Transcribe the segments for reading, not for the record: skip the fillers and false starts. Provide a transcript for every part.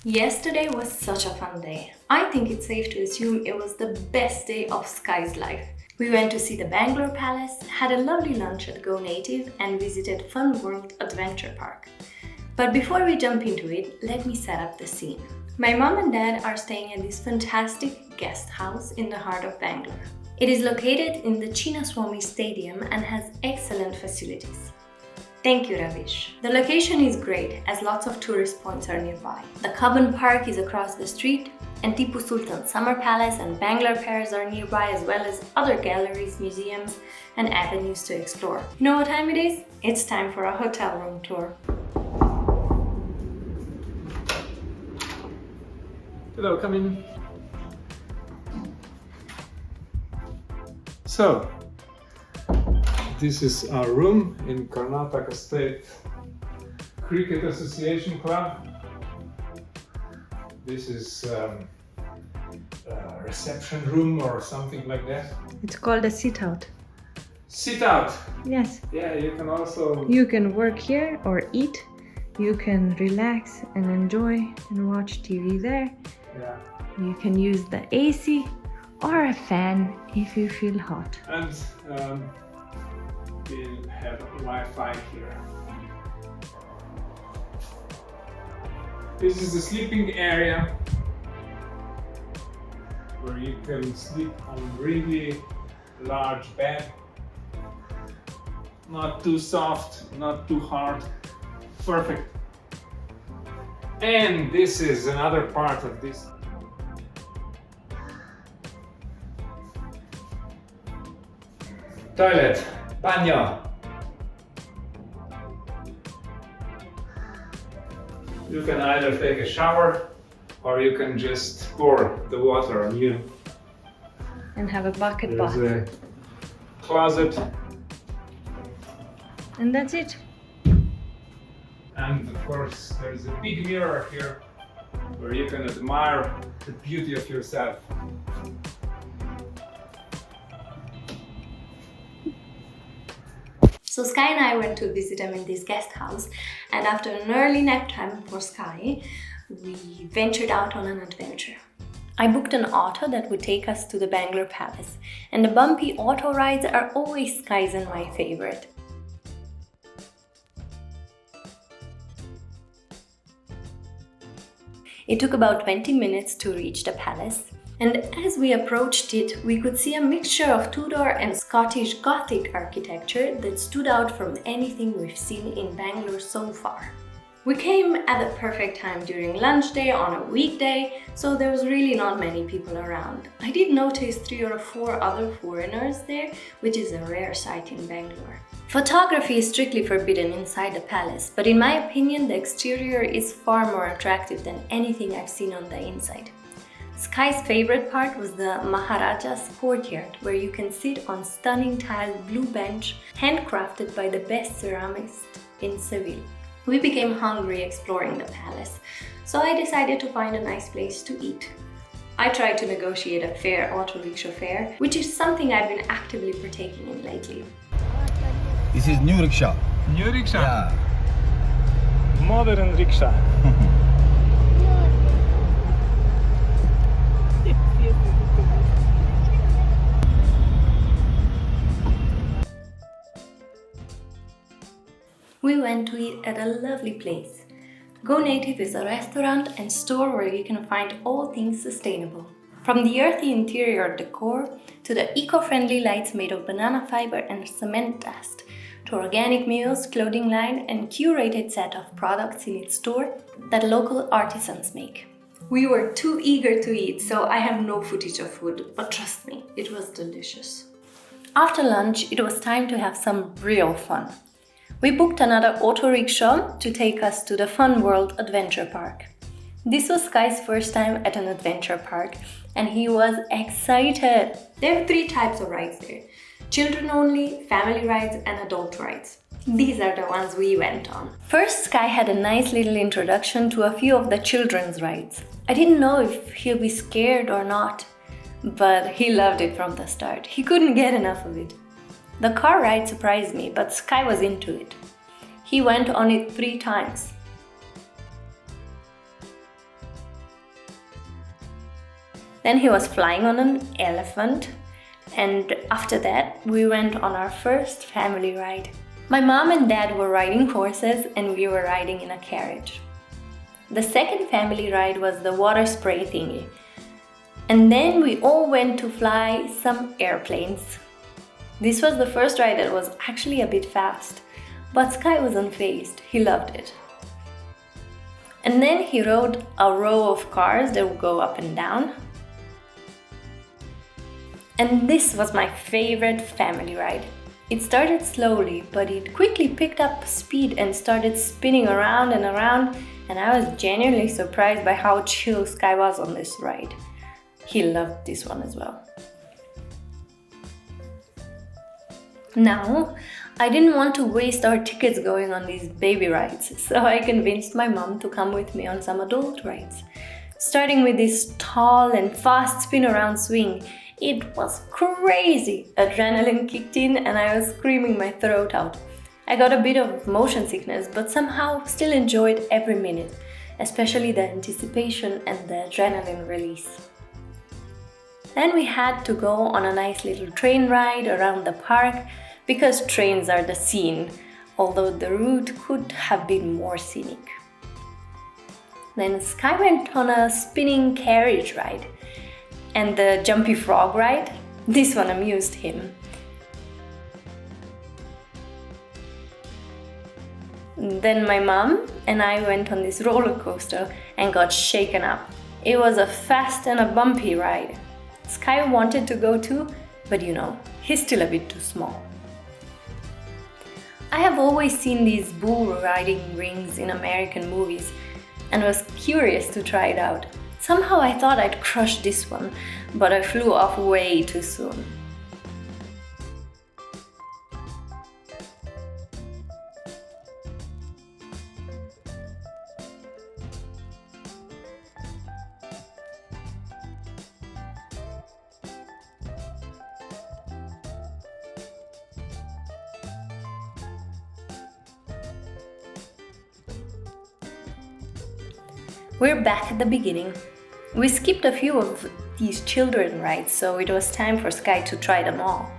Yesterday was such a fun day. I think it's safe to assume it was the best day of Sky's life. We went to see the Bangalore Palace, had a lovely lunch at Go Native, and visited Fun World Adventure Park. But before we jump into it, let me set up the scene. My mom and dad are staying at this fantastic guest house in the heart of Bangalore. It is located in the Chinnaswamy Stadium and has excellent facilities. Thank you, Ravish. The location is great as lots of tourist points are nearby. The Cubbon Park is across the street, and Tipu Sultan Summer Palace and Bangalore Pairs are nearby, as well as other galleries, museums, and avenues to explore. You know what time it is? It's time for a hotel room tour. Hello, come in. So, this is our room in Karnataka State Cricket Association Club. This is a reception room or something like that. It's called a sit-out. Sit out! Yes. Yeah, you can also... You can work here or eat. You can relax and enjoy and watch TV there. Yeah. You can use the AC or a fan if you feel hot. And we'll have Wi-Fi here. This is the sleeping area where you can sleep on really large bed. Not too soft, not too hard. Perfect. And this is another part of this. Toilet, baño. You can either take a shower or you can just pour the water on you. And have a bucket There's bath. a closet, And that's it. and of course there's a big mirror here where you can admire the beauty of yourself. So Sky and I went to visit him in this guest house, and after an early nap time for Sky, we ventured out on an adventure. I booked an auto that would take us to the Bangalore Palace, and the bumpy auto rides are always Sky's and my favorite. It took about 20 minutes to reach the palace, and as we approached it, we could see a mixture of Tudor and Scottish Gothic architecture that stood out from anything we've seen in Bangalore so far. We came at the perfect time during lunch day on a weekday, so there was really not many people around. I did notice 3 or 4 other foreigners there, which is a rare sight in Bangalore. Photography is strictly forbidden inside the palace, but in my opinion, the exterior is far more attractive than anything I've seen on the inside. Sky's favorite part was the Maharaja's courtyard, where you can sit on stunning tiled blue bench handcrafted by the best ceramist in Seville. We became hungry exploring the palace, so I decided to find a nice place to eat. I tried to negotiate a fair auto rickshaw fare, which is something I've been actively partaking in lately. This is new rickshaw. New rickshaw. Yeah. Modern rickshaw. We went to eat at a lovely place. Go Native is a restaurant and store where you can find all things sustainable. From the earthy interior decor to the eco-friendly lights made of banana fiber and cement dust, to organic meals, clothing line, and curated set of products in its store that local artisans make. We were too eager to eat, so I have no footage of food, but trust me, it was delicious. After lunch, it was time to have some real fun. We booked another auto rickshaw to take us to the Fun World Adventure Park. This was Sky's first time at an adventure park, and he was excited. There are 3 types of rides there: children only, family rides, and adult rides. These are the ones we went on. First, Sky had a nice little introduction to a few of the children's rides. I didn't know if he'll be scared or not, but he loved it from the start. He couldn't get enough of it. The car ride surprised me, but Sky was into it. He went on it 3 times. Then he was flying on an elephant. And after that, we went on our first family ride. My mom and dad were riding horses and we were riding in a carriage. The second family ride was the water spray thingy. And then we all went to fly some airplanes. This was the first ride that was actually a bit fast, but Sky was unfazed. He loved it. And then he rode a row of cars that would go up and down. And this was my favorite family ride. It started slowly, but it quickly picked up speed and started spinning around and around, and I was genuinely surprised by how chill Sky was on this ride. He loved this one as well. Now, I didn't want to waste our tickets going on these baby rides, so I convinced my mom to come with me on some adult rides. Starting with this tall and fast spin-around swing, it was crazy! Adrenaline kicked in and I was screaming my throat out. I got a bit of motion sickness, but somehow still enjoyed every minute, especially the anticipation and the adrenaline release. Then we had to go on a nice little train ride around the park because trains are the scene, although the route could have been more scenic. Then Sky went on a spinning carriage ride. And the jumpy frog ride, this one amused him. Then my mom and I went on this roller coaster and got shaken up. It was a fast and a bumpy ride. Sky wanted to go too, but he's still a bit too small. I have always seen these bull riding rings in American movies and was curious to try it out. Somehow I thought I'd crush this one, but I flew off way too soon. We're back at the beginning. We skipped a few of these children rides, so it was time for Sky to try them all.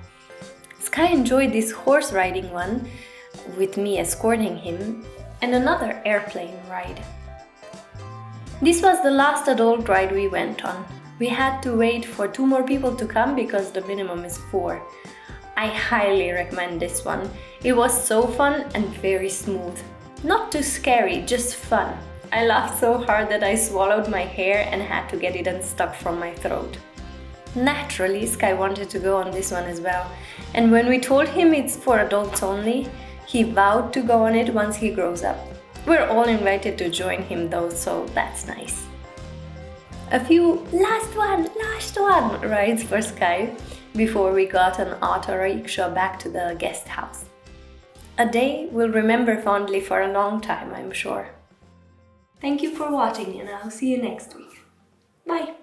Sky enjoyed this horse riding one, with me escorting him, and another airplane ride. This was the last adult ride we went on. We had to wait for 2 more people to come because the minimum is 4. I highly recommend this one. It was so fun and very smooth. Not too scary, just fun. I laughed so hard that I swallowed my hair and had to get it unstuck from my throat. Naturally, Sky wanted to go on this one as well, and when we told him it's for adults only, he vowed to go on it once he grows up. We're all invited to join him though, so that's nice. A few last one rides for Sky before we got an auto rickshaw back to the guest house. A day we'll remember fondly for a long time, I'm sure. Thank you for watching and I'll see you next week. Bye!